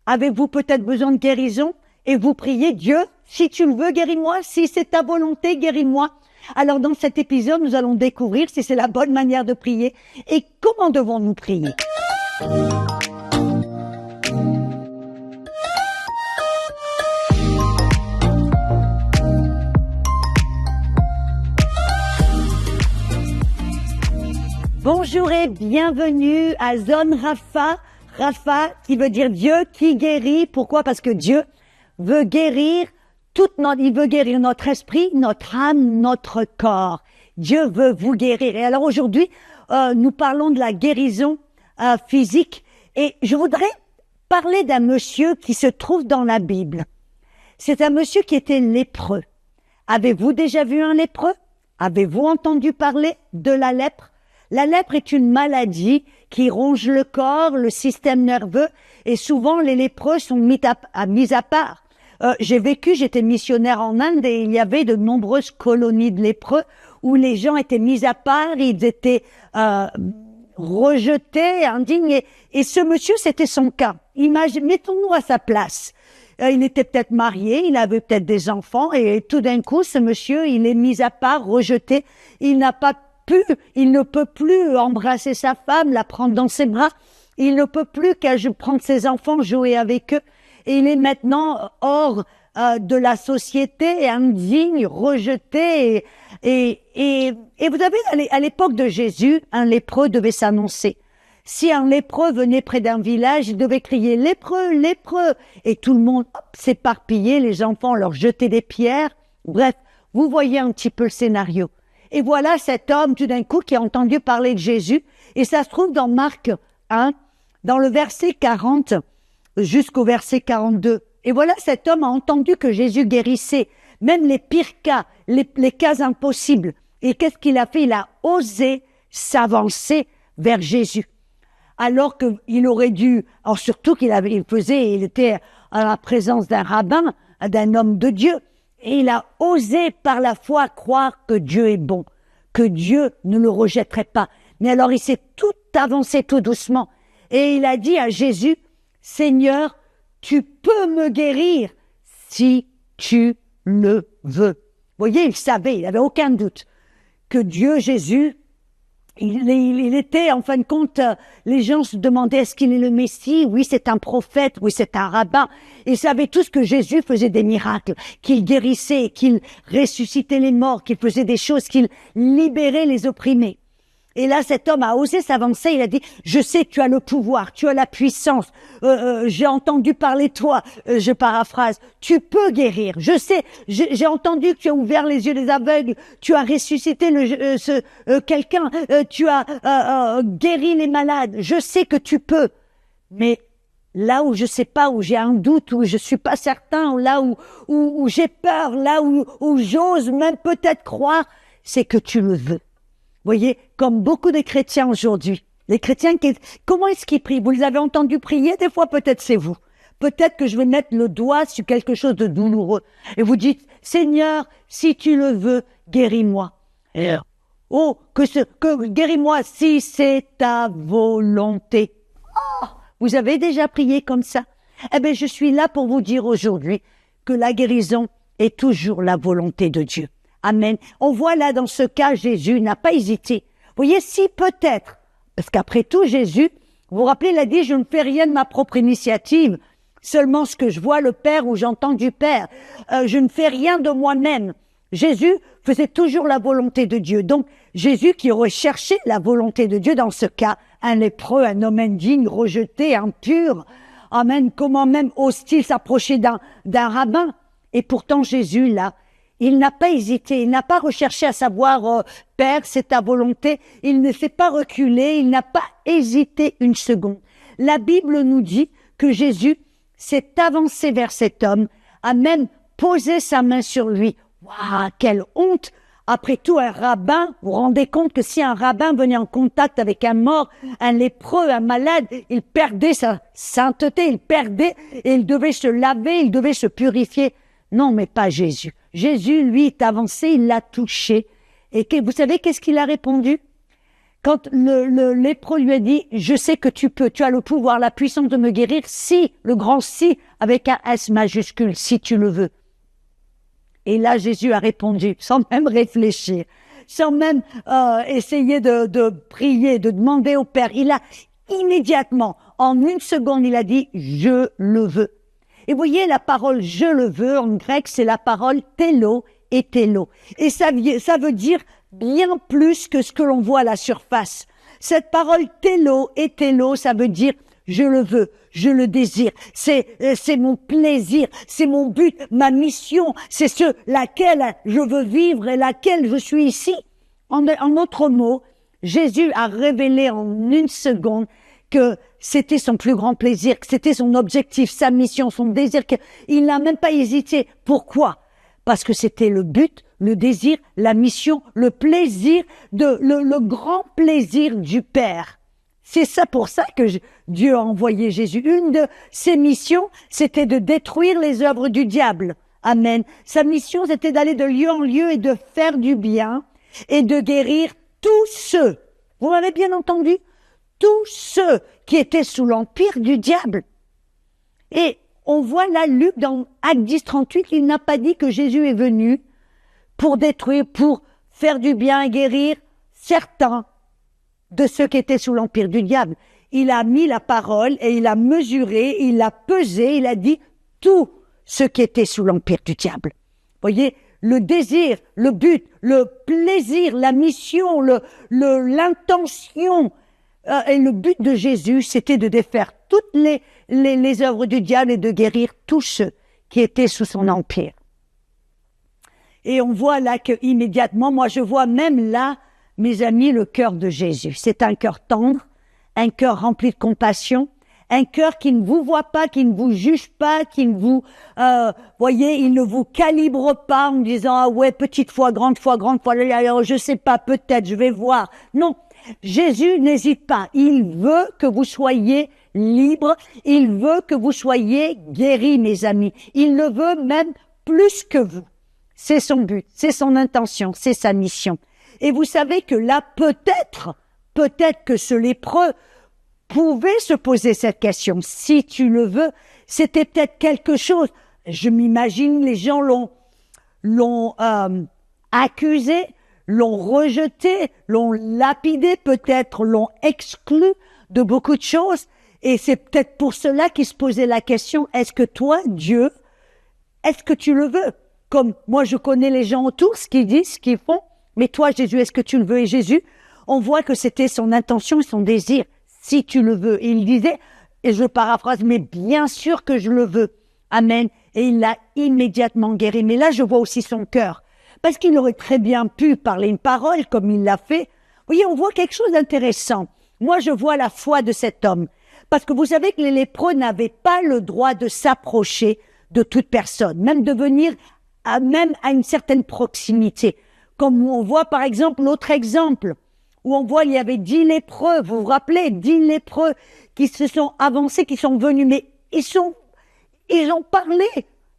Avez-vous peut-être besoin de guérison? Et vous priez, Dieu, si tu le veux, guéris-moi. Si c'est ta volonté, guéris-moi. Alors dans cet épisode, nous allons découvrir si c'est la bonne manière de prier et comment devons-nous prier. Bonjour et bienvenue à Zone Rapha. Rapha qui veut dire Dieu qui guérit. Pourquoi? Parce que Dieu veut guérir il veut guérir notre esprit, notre âme, notre corps. Dieu veut vous guérir. Et alors aujourd'hui, nous parlons de la guérison physique. Et je voudrais parler d'un monsieur qui se trouve dans la Bible. C'est un monsieur qui était lépreux. Avez-vous déjà vu un lépreux? Avez-vous entendu parler de la lèpre? La lèpre est une maladie qui ronge le corps, le système nerveux, et souvent les lépreux sont mis à part. J'étais missionnaire en Inde et il y avait de nombreuses colonies de lépreux où les gens étaient mis à part, ils étaient rejetés, indignes. Et ce monsieur, c'était son cas. Mettons-nous à sa place. Il était peut-être marié, il avait peut-être des enfants et tout d'un coup, ce monsieur, il est mis à part, rejeté. Il ne peut plus embrasser sa femme, la prendre dans ses bras. Il ne peut plus prendre ses enfants, jouer avec eux. Et il est maintenant hors de la société, indigne, rejeté. Et vous savez, à l'époque de Jésus, un lépreux devait s'annoncer. Si un lépreux venait près d'un village, il devait crier « lépreux, lépreux !» Et tout le monde s'éparpillait, les enfants leur jetaient des pierres. Bref, vous voyez un petit peu le scénario. Et voilà cet homme, tout d'un coup, qui a entendu parler de Jésus. Et ça se trouve dans Marc 1, dans le verset 40 jusqu'au verset 42. Et voilà, cet homme a entendu que Jésus guérissait, même les pires cas, les cas impossibles. Et qu'est-ce qu'il a fait? Il a osé s'avancer vers Jésus. Alors qu'il aurait dû, alors surtout il était à la présence d'un rabbin, d'un homme de Dieu. Et il a osé par la foi croire que Dieu est bon, que Dieu ne le rejetterait pas. Mais alors il s'est tout avancé tout doucement. Et il a dit à Jésus, « Seigneur, tu peux me guérir si tu le veux. » Vous voyez, il savait, il n'avait aucun doute que Dieu, Jésus, il était, en fin de compte, les gens se demandaient est-ce qu'il est le Messie? Oui, c'est un prophète, oui, c'est un rabbin. Ils savaient tous que Jésus faisait des miracles, qu'il guérissait, qu'il ressuscitait les morts, qu'il faisait des choses, qu'il libérait les opprimés. Et là, cet homme a osé s'avancer, il a dit, je sais que tu as le pouvoir, tu as la puissance, j'ai entendu parler de toi, je paraphrase, tu peux guérir, je sais, j'ai entendu que tu as ouvert les yeux des aveugles, tu as ressuscité quelqu'un, tu as guéri les malades, je sais que tu peux. Mais là où je sais pas, où j'ai un doute, où je suis pas certain, là où j'ai peur, là où j'ose même peut-être croire, c'est que tu le veux. Vous voyez, comme beaucoup de chrétiens aujourd'hui, les chrétiens, comment est-ce qu'ils prient? Vous les avez entendus prier? Des fois, peut-être c'est vous. Peut-être que je vais mettre le doigt sur quelque chose de douloureux. Et vous dites, Seigneur, si tu le veux, guéris-moi. Guéris-moi si c'est ta volonté. Oh, vous avez déjà prié comme ça? Eh bien, je suis là pour vous dire aujourd'hui que la guérison est toujours la volonté de Dieu. Amen. On voit là dans ce cas, Jésus n'a pas hésité. Vous voyez, si peut-être, parce qu'après tout, Jésus, vous vous rappelez, il a dit, je ne fais rien de ma propre initiative, seulement ce que je vois le Père ou j'entends du Père. Je ne fais rien de moi-même. Jésus faisait toujours la volonté de Dieu. Donc, Jésus qui aurait cherché la volonté de Dieu dans ce cas, un lépreux, un homme indigne, rejeté, impur. Amen. Comment même ose-t-il s'approcher d'un rabbin? Et pourtant, Jésus, là, il n'a pas hésité, il n'a pas recherché à savoir « Père, c'est ta volonté ». Il ne s'est pas reculé, il n'a pas hésité une seconde. La Bible nous dit que Jésus s'est avancé vers cet homme, a même posé sa main sur lui. Waouh, quelle honte! Après tout, un rabbin, vous vous rendez compte que si un rabbin venait en contact avec un mort, un lépreux, un malade, il perdait sa sainteté, et il devait se laver, il devait se purifier. Non, mais pas Jésus. Jésus, lui, est avancé, il l'a touché. Et vous savez qu'est-ce qu'il a répondu? quand le lépreux lui a dit, je sais que tu as le pouvoir, la puissance de me guérir, si, le grand si, avec un S majuscule, si tu le veux. Et là, Jésus a répondu, sans même réfléchir, sans même essayer de prier, de demander au Père. Il a immédiatement, en une seconde, il a dit, je le veux. Et vous voyez, la parole « je le veux » en grec, c'est la parole « télo » et « télo ». Et ça veut dire bien plus que ce que l'on voit à la surface. Cette parole « télo » et « télo », ça veut dire « je le veux ». Je le désire, c'est mon plaisir, c'est mon but, ma mission, c'est laquelle je veux vivre et laquelle je suis ici. En d'autres mots, Jésus a révélé en une seconde que c'était son plus grand plaisir, que c'était son objectif, sa mission, son désir. Il n'a même pas hésité. Pourquoi? Parce que c'était le but, le désir, la mission, le plaisir, le grand plaisir du Père. C'est ça pour ça que Dieu a envoyé Jésus. Une de ses missions, c'était de détruire les œuvres du diable. Amen. Sa mission, c'était d'aller de lieu en lieu et de faire du bien et de guérir tous ceux, vous m'avez bien entendu, tous ceux qui étaient sous l'empire du diable. Et on voit là Luc dans Acte 10, 38, il n'a pas dit que Jésus est venu pour détruire, pour faire du bien et guérir certains de ceux qui étaient sous l'empire du diable. Il a mis la parole et il a mesuré, il a pesé, il a dit tous ceux qui étaient sous l'empire du diable. Voyez, le désir, le but, le plaisir, la mission, l'intention et le but de Jésus, c'était de défaire toutes les œuvres du diable et de guérir tous ceux qui étaient sous son empire. Et on voit là que immédiatement, moi je vois même là, mes amis, le cœur de Jésus. C'est un cœur tendre, un cœur rempli de compassion, un cœur qui ne vous voit pas, qui ne vous juge pas, qui ne vous, voyez, il ne vous calibre pas en disant, ah ouais, petite foi, je sais pas, peut-être, je vais voir. Non, Jésus n'hésite pas. Il veut que vous soyez libres, il veut que vous soyez guéris, mes amis. Il le veut même plus que vous. C'est son but, c'est son intention, c'est sa mission. Et vous savez que là, peut-être que ce lépreux pouvait se poser cette question. Si tu le veux, c'était peut-être quelque chose. Je m'imagine les gens l'ont accusé, l'ont rejeté, l'ont lapidé, peut-être l'ont exclu de beaucoup de choses. Et c'est peut-être pour cela qu'il se posait la question, est-ce que toi, Dieu, est-ce que tu le veux? Comme moi, je connais les gens autour, ce qu'ils disent, ce qu'ils font. Mais toi, Jésus, est-ce que tu le veux? Et Jésus, on voit que c'était son intention et son désir, si tu le veux. Et il disait, et je paraphrase, mais bien sûr que je le veux. Amen. Et il l'a immédiatement guéri. Mais là, je vois aussi son cœur. Parce qu'il aurait très bien pu parler une parole comme il l'a fait. Vous voyez, on voit quelque chose d'intéressant. Moi, je vois la foi de cet homme. Parce que vous savez que les lépreux n'avaient pas le droit de s'approcher de toute personne, même de venir même à une certaine proximité. Comme on voit par exemple l'autre exemple, où on voit il y avait 10 lépreux, vous vous rappelez, 10 lépreux qui se sont avancés, qui sont venus, mais ils ont parlé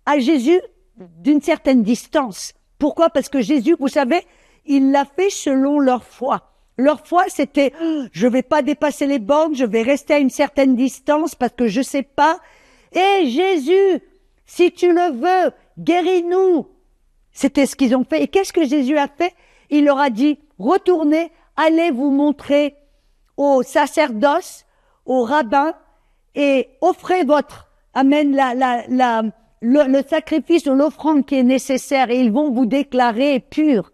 à Jésus d'une certaine distance. Pourquoi? Parce que Jésus, vous savez, il l'a fait selon leur foi. Leur foi, c'était, je vais pas dépasser les bornes, je vais rester à une certaine distance parce que je sais pas. Et Jésus, si tu le veux, guéris-nous. C'était ce qu'ils ont fait. Et qu'est-ce que Jésus a fait? Il leur a dit, retournez, allez vous montrer aux sacerdoces, aux rabbins, et offrez le sacrifice ou l'offrande qui est nécessaire, et ils vont vous déclarer purs.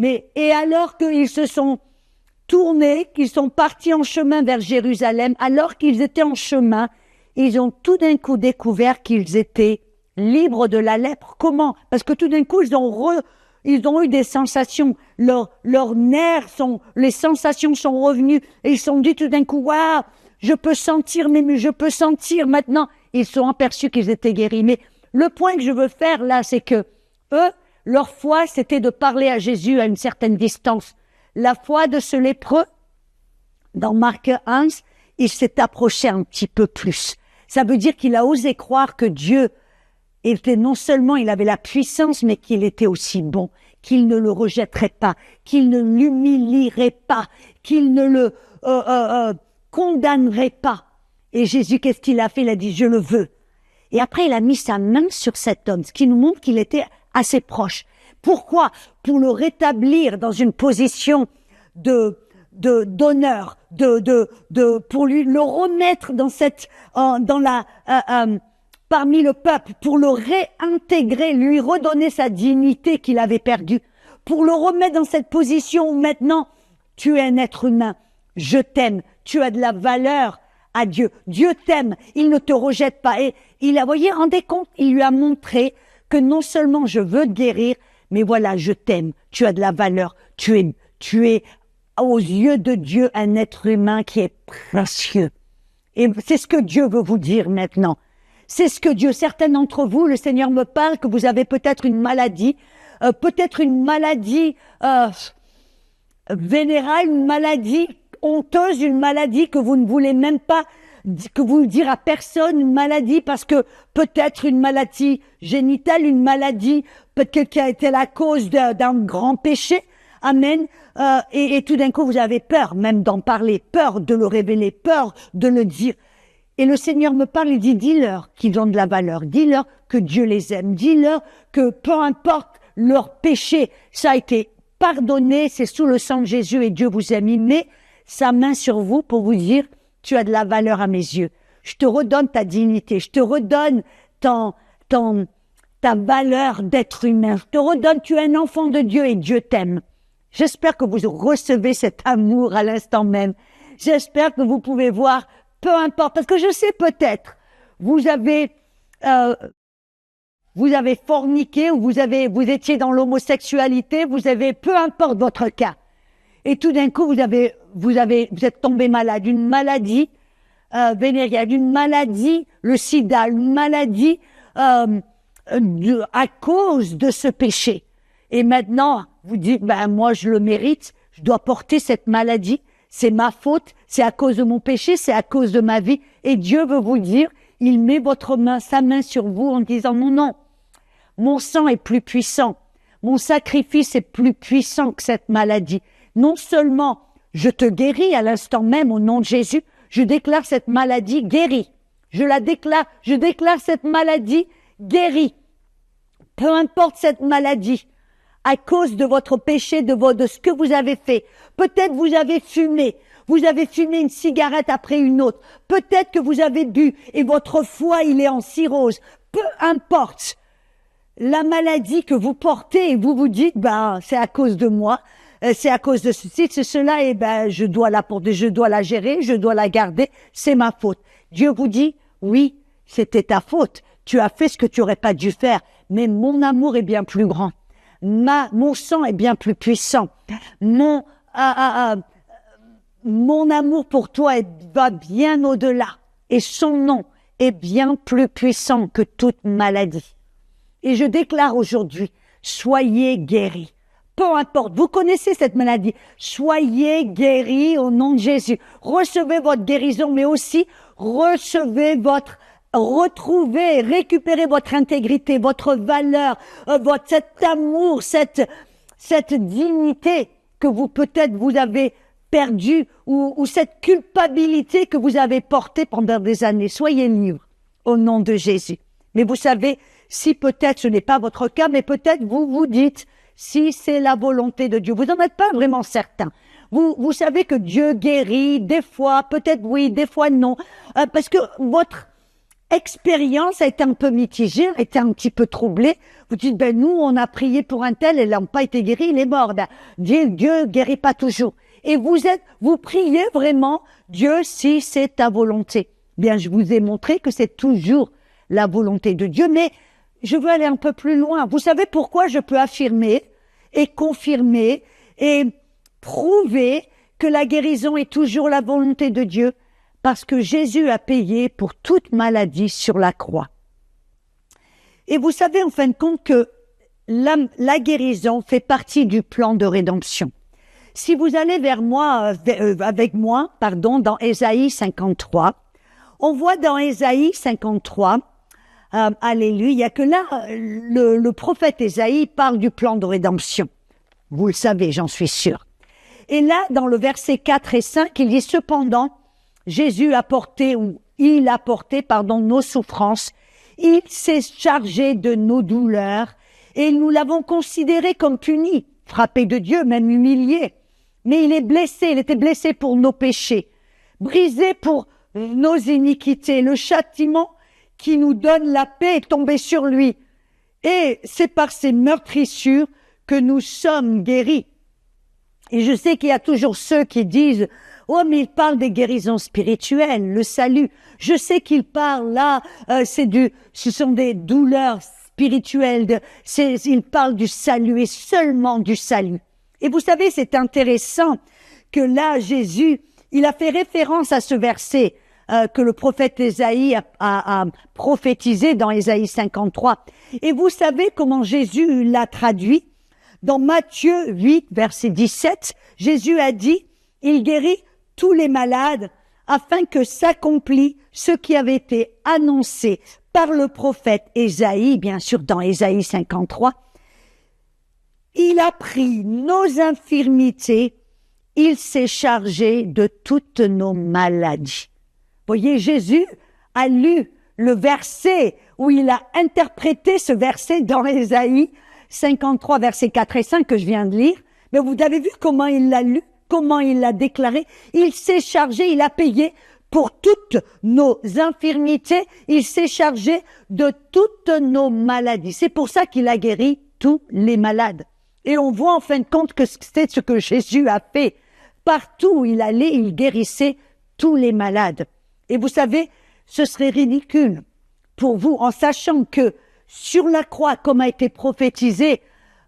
Et alors qu'ils se sont tournés, qu'ils sont partis en chemin vers Jérusalem, alors qu'ils étaient en chemin, ils ont tout d'un coup découvert qu'ils étaient libres de la lèpre. Comment? Parce que tout d'un coup, ils ont eu des sensations. Leurs nerfs les sensations sont revenues. Et ils se sont dit tout d'un coup, waouh, je peux sentir maintenant. Ils se sont aperçus qu'ils étaient guéris. Mais le point que je veux faire là, c'est que eux, leur foi, c'était de parler à Jésus à une certaine distance. La foi de ce lépreux, dans Marc 1, il s'est approché un petit peu plus. Ça veut dire qu'il a osé croire que Dieu était non seulement, il avait la puissance, mais qu'il était aussi bon, qu'il ne le rejetterait pas, qu'il ne l'humilierait pas, qu'il ne le condamnerait pas. Et Jésus, qu'est-ce qu'il a fait? Il a dit, je le veux. Et après, il a mis sa main sur cet homme, ce qui nous montre qu'il était assez proche. Pourquoi? Pour le rétablir dans une position d'honneur, pour lui le remettre dans parmi le peuple, pour le réintégrer, lui redonner sa dignité qu'il avait perdue, pour le remettre dans cette position où maintenant tu es un être humain, je t'aime, tu as de la valeur à Dieu, Dieu t'aime, il ne te rejette pas. Et il a, voyez, rendez compte, il lui a montré que non seulement je veux te guérir, mais voilà, je t'aime, tu as de la valeur, tu es aux yeux de Dieu un être humain qui est précieux. Et c'est ce que Dieu veut vous dire maintenant. C'est ce que Dieu, certains d'entre vous, le Seigneur me parle que vous avez peut-être une maladie vénérale, une maladie honteuse, une maladie que vous ne voulez même pas que vous dire à personne, une maladie parce que peut-être une maladie génitale, une maladie peut-être qui a été la cause d'un grand péché. Amen. Et tout d'un coup, vous avez peur même d'en parler, peur de le révéler, peur de le dire. Et le Seigneur me parle, il dit, dis-leur qu'ils ont de la valeur, dis-leur que Dieu les aime, dis-leur que peu importe leur péché, ça a été pardonné, c'est sous le sang de Jésus et Dieu vous aime. Il met sa main sur vous pour vous dire, tu as de la valeur à mes yeux. Je te redonne ta dignité, je te redonne ta valeur d'être humain. Je te redonne, tu es un enfant de Dieu et Dieu t'aime. J'espère que vous recevez cet amour à l'instant même. J'espère que vous pouvez voir, peu importe, parce que je sais peut-être, vous avez forniqué ou vous étiez dans l'homosexualité, peu importe votre cas. Et tout d'un coup, vous êtes tombé malade, une maladie vénérienne, une maladie, le sida, une maladie à cause de ce péché. Et maintenant, vous dites, moi je le mérite, je dois porter cette maladie, c'est ma faute, c'est à cause de mon péché, c'est à cause de ma vie. Et Dieu veut vous dire, il met sa main sur vous en disant, non, mon sang est plus puissant, mon sacrifice est plus puissant que cette maladie. Non seulement je te guéris à l'instant même au nom de Jésus, je déclare cette maladie guérie. Je déclare cette maladie guérie. Peu importe cette maladie, à cause de votre péché, de ce que vous avez fait. Peut-être vous avez fumé une cigarette après une autre. Peut-être que vous avez bu et votre foie, il est en cirrhose. Peu importe la maladie que vous portez et vous vous dites, c'est à cause de moi. C'est à cause de ceci, de cela, et je dois la gérer, je dois la garder, c'est ma faute. Dieu vous dit, oui, c'était ta faute. Tu as fait ce que tu aurais pas dû faire, mais mon amour est bien plus grand. Mon sang est bien plus puissant. Mon amour pour toi va bien au-delà. Et son nom est bien plus puissant que toute maladie. Et je déclare aujourd'hui, soyez guéris. Peu importe, vous connaissez cette maladie, soyez guéris au nom de Jésus. Recevez votre guérison, mais aussi retrouvez, récupérez votre intégrité, votre valeur, cet amour, cette dignité que peut-être vous avez perdue ou cette culpabilité que vous avez portée pendant des années. Soyez libres au nom de Jésus. Mais vous savez, si peut-être ce n'est pas votre cas, mais peut-être vous vous dites, si c'est la volonté de Dieu. Vous n'en êtes pas vraiment certain. Vous savez que Dieu guérit, des fois, peut-être oui, des fois non, parce que votre expérience a été un peu mitigée, a été un petit peu troublée. Vous dites, nous, on a prié pour un tel, et il n'a pas été guéri, il est mort. Dieu guérit pas toujours. Et vous priez vraiment, Dieu, si c'est ta volonté. Bien, je vous ai montré que c'est toujours la volonté de Dieu, mais je veux aller un peu plus loin. Vous savez pourquoi je peux affirmer et confirmer et prouver que la guérison est toujours la volonté de Dieu? Parce que Jésus a payé pour toute maladie sur la croix. Et vous savez en fin de compte que la guérison fait partie du plan de rédemption. Si vous allez avec moi, dans Ésaïe 53, on voit dans Ésaïe 53 alléluia, que là, le prophète Ésaïe parle du plan de rédemption. Vous le savez, j'en suis sûre. Et là, dans le verset 4 et 5, il dit « Cependant, Jésus a porté, ou il a porté, nos souffrances. Il s'est chargé de nos douleurs et nous l'avons considéré comme puni, frappé de Dieu, même humilié. Mais il était blessé pour nos péchés, brisé pour nos iniquités. Le châtiment qui nous donne la paix est tombé sur lui. Et c'est par ses meurtrissures que nous sommes guéris. » Et je sais qu'il y a toujours ceux qui disent « Oh, mais il parle des guérisons spirituelles, le salut. » Je sais qu'il parle là, ce sont des douleurs spirituelles, il parle du salut et seulement du salut. Et vous savez, c'est intéressant que là, Jésus, il a fait référence à ce verset que le prophète Ésaïe a prophétisé dans Ésaïe 53. Et vous savez comment Jésus l'a traduit? Dans Matthieu 8, verset 17, Jésus a dit « Il guérit tous les malades afin que s'accomplit ce qui avait été annoncé par le prophète Ésaïe, bien sûr dans Ésaïe 53. Il a pris nos infirmités, il s'est chargé de toutes nos maladies. » Voyez, Jésus a lu le verset où il a interprété ce verset dans Ésaïe 53, versets 4 et 5 que je viens de lire. Mais vous avez vu comment il l'a lu, comment il l'a déclaré. Il s'est chargé, il a payé pour toutes nos infirmités. Il s'est chargé de toutes nos maladies. C'est pour ça qu'il a guéri tous les malades. Et on voit en fin de compte que c'est ce que Jésus a fait. Partout où il allait, il guérissait tous les malades. Et vous savez, ce serait ridicule pour vous, en sachant que sur la croix, comme a été prophétisé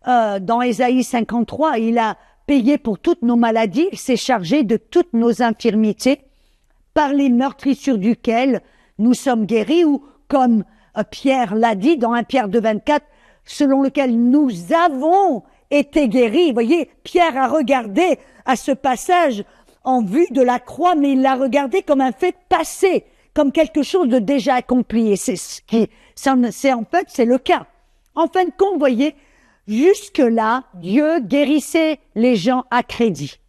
dans Ésaïe 53, il a payé pour toutes nos maladies, il s'est chargé de toutes nos infirmités, par les meurtrissures duquel nous sommes guéris, ou comme Pierre l'a dit dans 1 Pierre 2, 24, selon lequel nous avons été guéris. Vous voyez, Pierre a regardé à ce passage en vue de la croix, mais il l'a regardé comme un fait passé, comme quelque chose de déjà accompli. Et c'est le cas. En fin de compte, vous voyez, jusque-là, Dieu guérissait les gens à crédit.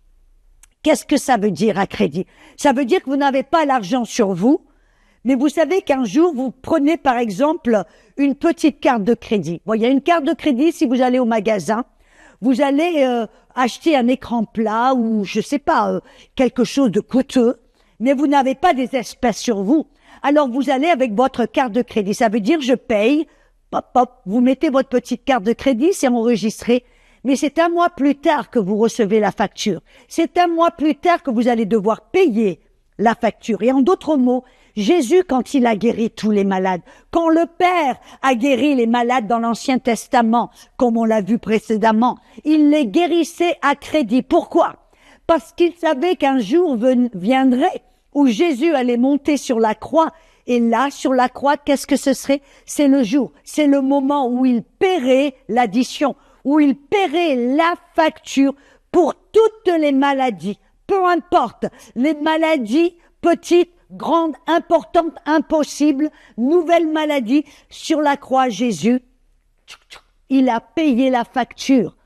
Qu'est-ce que ça veut dire à crédit? Ça veut dire que vous n'avez pas l'argent sur vous, mais vous savez qu'un jour, vous prenez par exemple une petite carte de crédit. Vous voyez, une carte de crédit, si vous allez au magasin, vous allez acheter un écran plat ou, je sais pas, quelque chose de coûteux, mais vous n'avez pas des espèces sur vous. Alors vous allez avec votre carte de crédit. Ça veut dire je paye, pop, pop, vous mettez votre petite carte de crédit, c'est enregistré. Mais c'est un mois plus tard que vous recevez la facture. C'est un mois plus tard que vous allez devoir payer la facture. Et en d'autres mots, Jésus, quand il a guéri tous les malades, quand le Père a guéri les malades dans l'Ancien Testament, comme on l'a vu précédemment, il les guérissait à crédit. Pourquoi? Parce qu'il savait qu'un jour viendrait où Jésus allait monter sur la croix. Et là, sur la croix, qu'est-ce que ce serait? C'est le jour, c'est le moment où il paierait l'addition, où il paierait la facture pour toutes les maladies. Peu importe, les maladies petites, grandes, importantes, impossibles, nouvelles maladies, sur la croix, Jésus, il a payé la facture.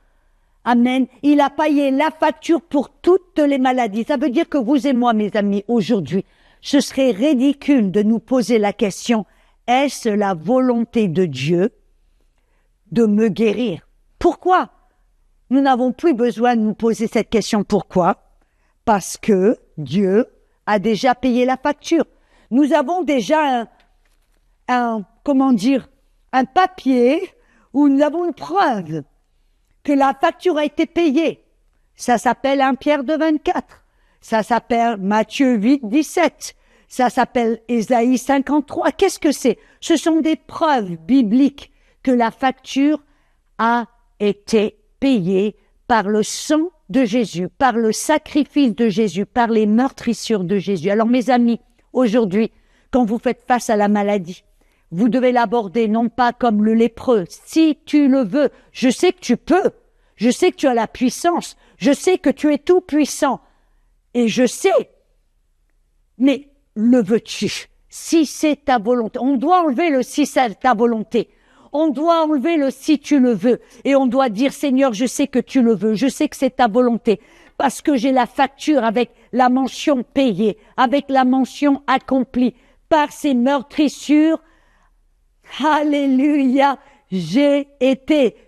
Amen. Il a payé la facture pour toutes les maladies. Ça veut dire que vous et moi, mes amis, aujourd'hui, ce serait ridicule de nous poser la question, est-ce la volonté de Dieu de me guérir? Pourquoi? Nous n'avons plus besoin de nous poser cette question. Pourquoi? Parce que Dieu a déjà payé la facture. Nous avons déjà un papier où nous avons une preuve que la facture a été payée. Ça s'appelle 1 Pierre 2, 24. Ça s'appelle Matthieu 8, 17. Ça s'appelle Ésaïe 53. Qu'est-ce que c'est? Ce sont des preuves bibliques que la facture a été payée par le sang de Jésus, par le sacrifice de Jésus, par les meurtrissures de Jésus. Alors mes amis, aujourd'hui, quand vous faites face à la maladie, vous devez l'aborder non pas comme le lépreux. Si tu le veux, je sais que tu peux. Je sais que tu as la puissance. Je sais que tu es tout puissant. Et je sais. Mais le veux-tu? si c'est ta volonté. On doit enlever le si c'est ta volonté. On doit enlever le si tu le veux. Et on doit dire, Seigneur, je sais que tu le veux. Je sais que c'est ta volonté. Parce que j'ai la facture avec la mention payée, avec la mention accomplie. Par ces meurtrissures, alléluia,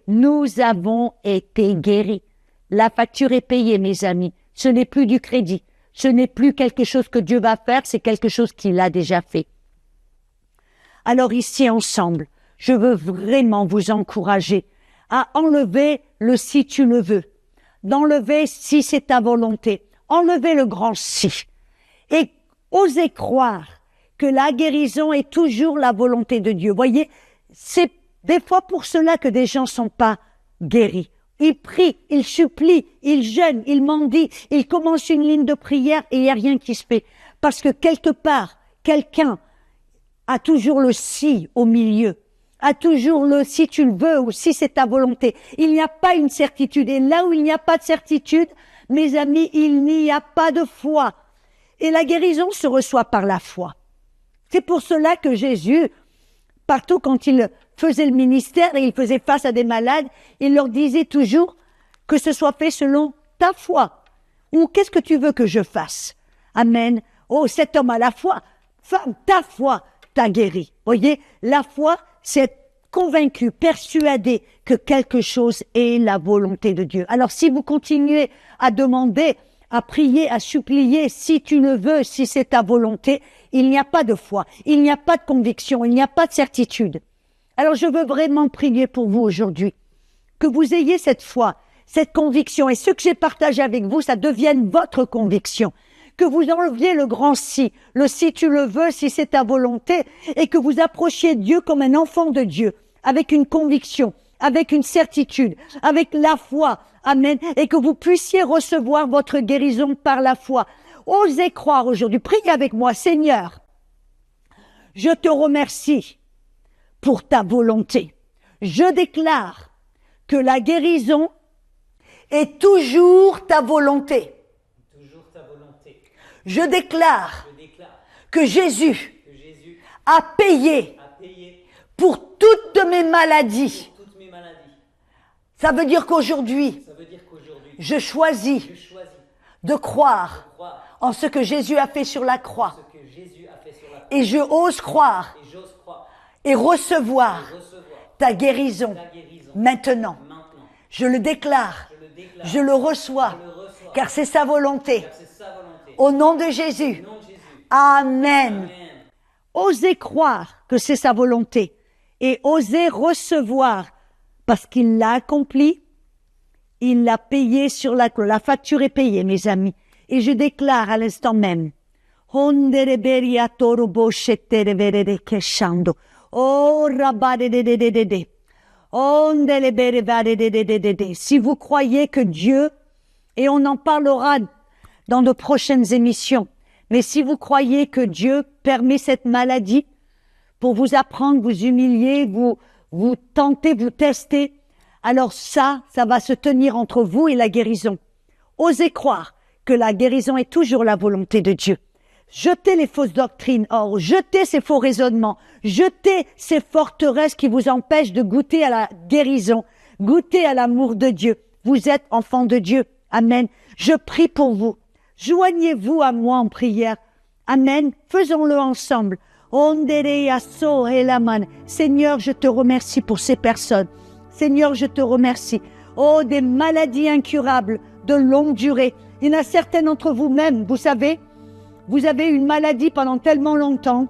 nous avons été guéris. La facture est payée, mes amis. Ce n'est plus du crédit. Ce n'est plus quelque chose que Dieu va faire, c'est quelque chose qu'il a déjà fait. Alors ici, ensemble, je veux vraiment vous encourager à enlever le si tu le veux, d'enlever si c'est ta volonté, enlever le grand si, et oser croire que la guérison est toujours la volonté de Dieu. Voyez, c'est des fois pour cela que des gens sont pas guéris. Ils prient, ils supplient, ils jeûnent, ils mendient, ils commencent une ligne de prière et il n'y a rien qui se fait. Parce que quelque part, quelqu'un a toujours le si au milieu, a toujours le si tu le veux ou si c'est ta volonté. Il n'y a pas une certitude. Et là où il n'y a pas de certitude, mes amis, il n'y a pas de foi. Et la guérison se reçoit par la foi. C'est pour cela que Jésus, partout quand il faisait le ministère et il faisait face à des malades, il leur disait toujours que ce soit fait selon ta foi. Ou qu'est-ce que tu veux que je fasse? Amen. Oh, cet homme a la foi. Femme, ta foi t'a guéri. Voyez, la foi, c'est être convaincu, persuadé que quelque chose est la volonté de Dieu. Alors si vous continuez à demander, à prier, à supplier, si tu le veux, si c'est ta volonté, il n'y a pas de foi, il n'y a pas de conviction, il n'y a pas de certitude. Alors je veux vraiment prier pour vous aujourd'hui, que vous ayez cette foi, cette conviction, et ce que j'ai partagé avec vous, ça devienne votre conviction. Que vous enleviez le grand si, le si tu le veux, si c'est ta volonté, et que vous approchiez Dieu comme un enfant de Dieu, avec une conviction, avec une certitude, avec la foi, amen, et que vous puissiez recevoir votre guérison par la foi. Osez croire aujourd'hui, priez avec moi, Seigneur, je te remercie pour ta volonté. Je déclare que la guérison est toujours ta volonté. Je déclare que Jésus a payé pour toutes mes maladies. Ça veut dire qu'aujourd'hui, je choisis de croire en ce que Jésus a fait sur la croix. Et je ose croire et recevoir ta guérison maintenant. Je le déclare, je le reçois, car c'est sa volonté. Au nom de Jésus. Amen. Osez croire que c'est sa volonté et osez recevoir parce qu'il l'a accompli, il l'a payé sur la croix. La facture est payée, mes amis. Et je déclare à l'instant même, oh, si vous croyez que Dieu, et on en parlera dans de prochaines émissions, mais si vous croyez que Dieu permet cette maladie pour vous apprendre, vous humilier, vous tenter, vous tester, alors ça va se tenir entre vous et la guérison. Osez croire que la guérison est toujours la volonté de Dieu. Jetez les fausses doctrines hors, jetez ces faux raisonnements, jetez ces forteresses qui vous empêchent de goûter à la guérison, goûter à l'amour de Dieu. Vous êtes enfants de Dieu. Amen. Je prie pour vous. Joignez-vous à moi en prière. Amen. Faisons-le ensemble. Seigneur, je te remercie pour ces personnes. Seigneur, je te remercie. Oh, des maladies incurables, de longue durée. Il y en a certaines d'entre vous-même, vous savez, vous avez une maladie pendant tellement longtemps.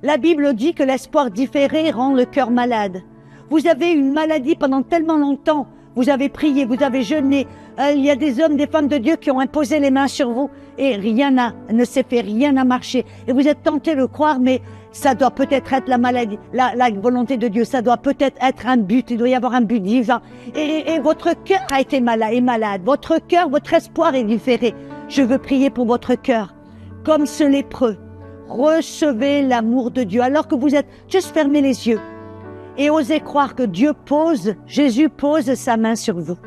La Bible dit que l'espoir différé rend le cœur malade. Vous avez une maladie pendant tellement longtemps. Vous avez prié, vous avez jeûné. Il y a des hommes, des femmes de Dieu qui ont imposé les mains sur vous et rien ne s'est fait, rien n'a marché. Et vous êtes tentés de croire, mais ça doit peut-être être la maladie, la volonté de Dieu. Ça doit peut-être être un but. Il doit y avoir un but divin. Et votre cœur a été malade. Votre cœur, votre espoir est différé. Je veux prier pour votre cœur. Comme ce lépreux, recevez l'amour de Dieu. Alors que vous êtes, juste fermez les yeux. Et osez croire que Jésus pose sa main sur vous.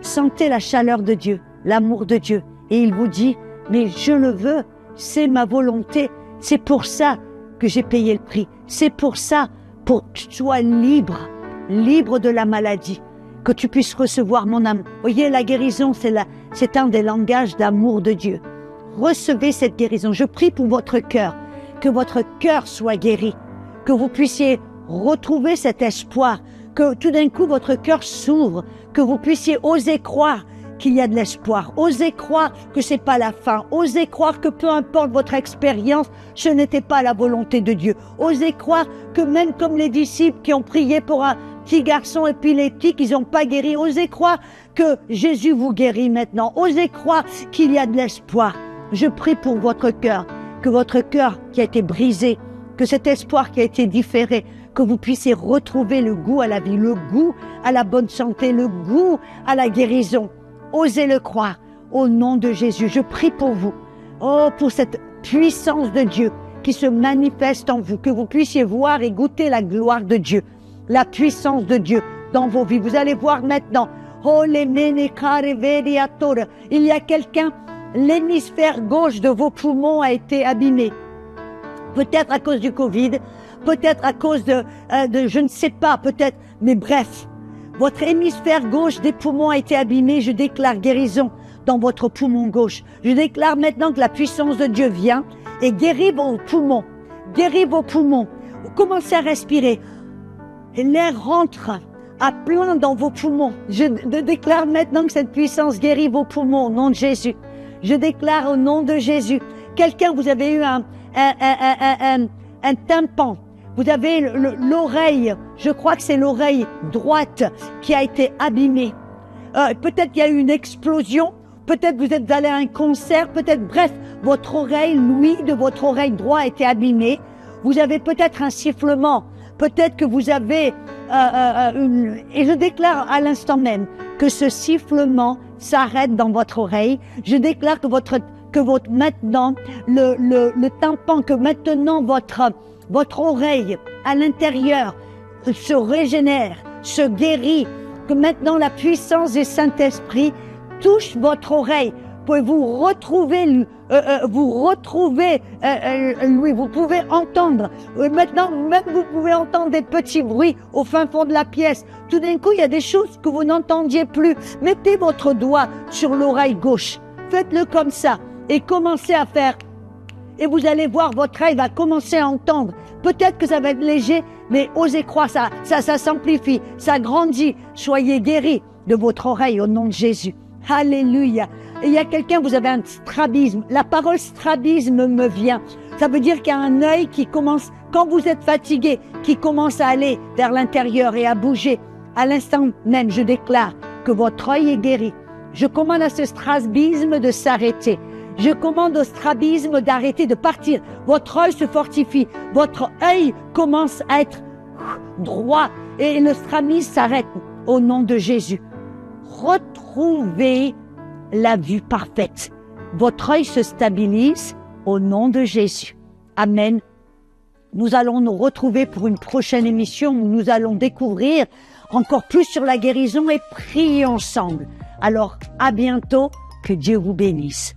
Sentez la chaleur de Dieu, l'amour de Dieu. Et il vous dit, mais je le veux, c'est ma volonté, C'est pour ça que j'ai payé le prix. C'est pour ça, pour que tu sois libre, libre de la maladie, que tu puisses recevoir mon âme. Voyez, la guérison, c'est un des langages d'amour de Dieu. Recevez cette guérison. Je prie pour votre cœur, que votre cœur soit guéri, que vous puissiez retrouver cet espoir, que tout d'un coup votre cœur s'ouvre, que vous puissiez oser croire qu'il y a de l'espoir, osez croire que c'est pas la fin, osez croire que peu importe votre expérience, ce n'était pas la volonté de Dieu, osez croire que même comme les disciples qui ont prié pour un petit garçon épileptique, ils n'ont pas guéri, osez croire que Jésus vous guérit maintenant, osez croire qu'il y a de l'espoir. Je prie pour votre cœur, que votre cœur qui a été brisé, que cet espoir qui a été différé, que vous puissiez retrouver le goût à la vie, le goût à la bonne santé, le goût à la guérison. Osez le croire, au nom de Jésus. Je prie pour vous, pour cette puissance de Dieu qui se manifeste en vous, que vous puissiez voir et goûter la gloire de Dieu, la puissance de Dieu dans vos vies. Vous allez voir maintenant, il y a quelqu'un, l'hémisphère gauche de vos poumons a été abîmé. Peut-être à cause du Covid, peut-être à cause de je ne sais pas, peut-être, mais bref. Votre hémisphère gauche des poumons a été abîmé. Je déclare guérison dans votre poumon gauche. Je déclare maintenant que la puissance de Dieu vient et guérit vos poumons. Guérit vos poumons. Vous commencez à respirer. Et l'air rentre à plein dans vos poumons. Je déclare maintenant que cette puissance guérit vos poumons au nom de Jésus. Je déclare au nom de Jésus. Quelqu'un, vous avez eu un tympan. Vous avez l'oreille, je crois que c'est l'oreille droite qui a été abîmée. Peut-être qu'il y a eu une explosion, peut-être vous êtes allé à un concert, peut-être, bref, votre oreille, l'ouïe de votre oreille droite a été abîmée. Vous avez peut-être un sifflement, peut-être que vous avez et je déclare à l'instant même que ce sifflement s'arrête dans votre oreille. Je déclare que maintenant, le tympan, que maintenant votre oreille à l'intérieur se régénère, se guérit, que maintenant la puissance du Saint-Esprit touche votre oreille. Pouvez-vous retrouver lui, vous pouvez entendre. Maintenant, même vous pouvez entendre des petits bruits au fin fond de la pièce. Tout d'un coup, il y a des choses que vous n'entendiez plus. Mettez votre doigt sur l'oreille gauche. Faites-le comme ça et commencez à faire. Et vous allez voir, votre oreille va commencer à entendre. Peut-être que ça va être léger, mais osez croire, ça s'amplifie, ça grandit. Soyez guéris de votre oreille au nom de Jésus. Alléluia. Et il y a quelqu'un, vous avez un strabisme. La parole strabisme me vient. Ça veut dire qu'il y a un œil qui commence, quand vous êtes fatigué, qui commence à aller vers l'intérieur et à bouger. À l'instant même, je déclare que votre œil est guéri. Je commande à ce strabisme de s'arrêter. Je commande au strabisme d'arrêter, de partir. Votre œil se fortifie. Votre œil commence à être droit. Et le strabisme s'arrête au nom de Jésus. Retrouvez la vue parfaite. Votre œil se stabilise au nom de Jésus. Amen. Nous allons nous retrouver pour une prochaine émission où nous allons découvrir encore plus sur la guérison et prier ensemble. Alors, à bientôt. Que Dieu vous bénisse.